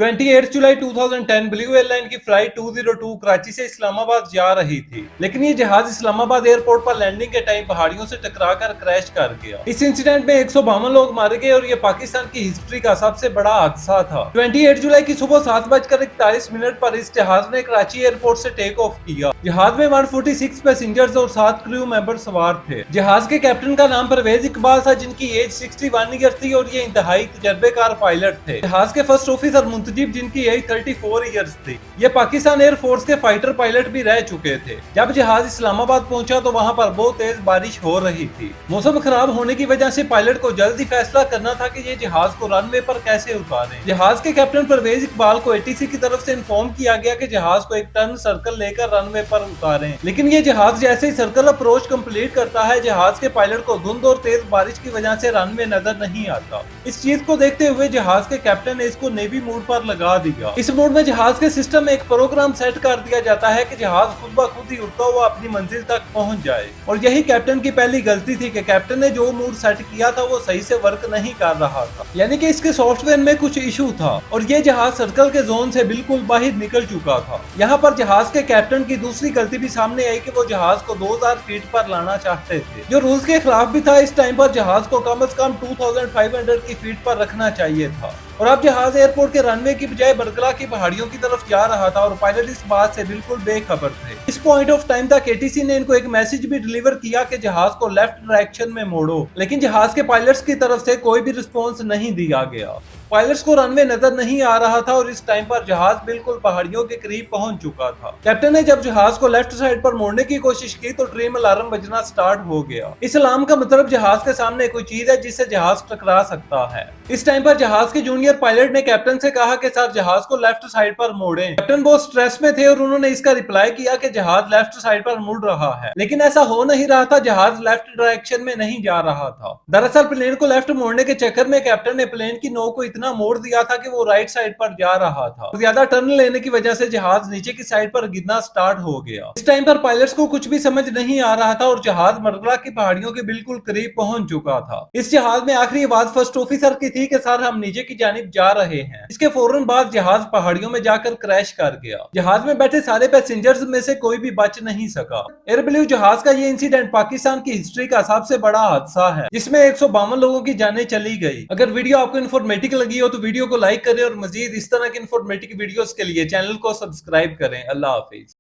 28 जुलाई 2010 blue airline की flight 202 Karachi से इस्लामाबाद जा रही थी, लेकिन ये जहाज इस्लामाबाद एयरपोर्ट पर लैंडिंग के टाइम पहाड़ियों से टकराकर क्रैश कर गया। इस इंसिडेंट में 152 लोग मारे गए और ये पाकिस्तान की हिस्ट्री का सबसे बड़ा हादसा था। 28 जुलाई की सुबह 7:41 पर इस जहाज ने कराची एयरपोर्ट से टेक ऑफ किया। जहाज में 146 पैसेंजर्स और 7 क्रू मेंबर सवार थे। जहाज के कैप्टन का नाम परवेज इकबाल था, जिनकी एज 61 ईयर थी और ये इंतहाई तजर्बेकार पायलट थे। जहाज के फर्स्ट ऑफिसर मुंतजिब, जिनकी एज 34 ईयर्स थी, ये पाकिस्तान एयरफोर्स के फाइटर पायलट भी रह चुके थे। जब जहाज इस्लामाबाद पहुंचा तो वहां पर बहुत तेज बारिश हो रही थी। मौसम खराब होने की वजह से पायलट को जल्दी फैसला करना था कि ये जहाज को रनवे पर कैसे उतारें। जहाज के कैप्टन परवेज इकबाल को एटीसी की तरफ से इन्फॉर्म किया गया कि जहाज को एक टर्न सर्कल लेकर रनवे पर उतारें, लेकिन ये जहाज जैसे ही सर्कल अप्रोच कंप्लीट करता है, जहाज के पायलट को धुंध और तेज बारिश की वजह से रनवे नजर नहीं आता। इस चीज को देखते हुए जहाज के कैप्टन ने इसको नेवी मोड पर लगा दिया। इस मोड में जहाज के सिस्टम में एक प्रोग्राम सेट कर दिया जाता है कि जहाज खुद ब खुद ही उड़ता हुआ अपनी मंजिल तक पहुंच जाए। और यही कैप्टन की पहली गलती थी कि कैप्टन ने जो मोड सेट किया था वो सही से वर्क नहीं कर रहा था, यानी कि इसके सॉफ्टवेयर में कुछ इशू था और ये जहाज सर्कल के जोन से बिल्कुल बाहर निकल चुका था। यहाँ पर जहाज के कैप्टन की दूसरी गलती भी सामने आई कि वो जहाज को 2000 फीट पर लाना चाहते थे, जो रूल्स के खिलाफ भी था। इस टाइम पर जहाज को कम से कम 2500 की फीट पर रखना चाहिए था और अब जहाज एयरपोर्ट के रनवे की बजाय बरगला की पहाड़ियों की तरफ जा रहा था और पायलट इस बात से बिल्कुल बेखबर थे। इस पॉइंट ऑफ टाइम तक एटीसी ने इनको एक मैसेज भी डिलीवर किया कि जहाज को लेफ्ट डायरेक्शन में मोड़ो, लेकिन जहाज के पायलट्स की तरफ से कोई भी रिस्पॉन्स नहीं दिया गया। पायलट्स को रनवे नजर नहीं आ रहा था और इस टाइम पर जहाज बिल्कुल पहाड़ियों के करीब पहुंच चुका था। कैप्टन ने जब जहाज को लेफ्ट साइड पर मोड़ने की कोशिश की तो ड्रीम अलार्म बजना स्टार्ट हो गया। इस अलार्म का मतलब जहाज के सामने कोई चीज है जिससे जहाज टकरा सकता है। इस टाइम पर जहाज के जूनियर पायलट ने कैप्टन से कहा कि सर जहाज को लेफ्ट साइड पर मोड़ें। कैप्टन बहुत स्ट्रेस में थे और उन्होंने इसका रिप्लाई किया कि जहाज लेफ्ट साइड पर मुड़ रहा है, लेकिन ऐसा हो नहीं रहा था। जहाज लेफ्ट डायरेक्शन में नहीं जा रहा था। दरअसल प्लेन को लेफ्ट मोड़ने के चक्कर में कैप्टन ने प्लेन की नोक को इतना मोड़ दिया था कि वो राइट साइड पर जा रहा था। ज्यादा टर्न लेने की वजह से जहाज नीचे की साइड पर गिरना स्टार्ट हो गया। इस टाइम पर पायलट्स को कुछ भी समझ नहीं आ रहा था और जहाज मरगला की पहाड़ियों के बिल्कुल करीब पहुंच चुका था। इस जहाज में आखिरी आवाज फर्स्ट ऑफिसर की थी कि सर हम नीचे की जानिब जा रहे हैं। इसके फौरन बाद जहाज पहाड़ियों में जाकर क्रैश कर गया। जहाज में बैठे सारे पैसेंजर्स में से कोई भी बच नहीं सका। एयर ब्लू जहाज का ये इंसिडेंट पाकिस्तान की हिस्ट्री का सबसे बड़ा हादसा है, जिसमें 152 लोगों की जानें चली गई। अगर वीडियो आपको इन्फॉर्मेटिव लगी हो तो वीडियो को लाइक करें और मजीद इस तरह के इन्फॉर्मेटिव वीडियोस के लिए चैनल को सब्सक्राइब करें। अल्लाह हाफिज।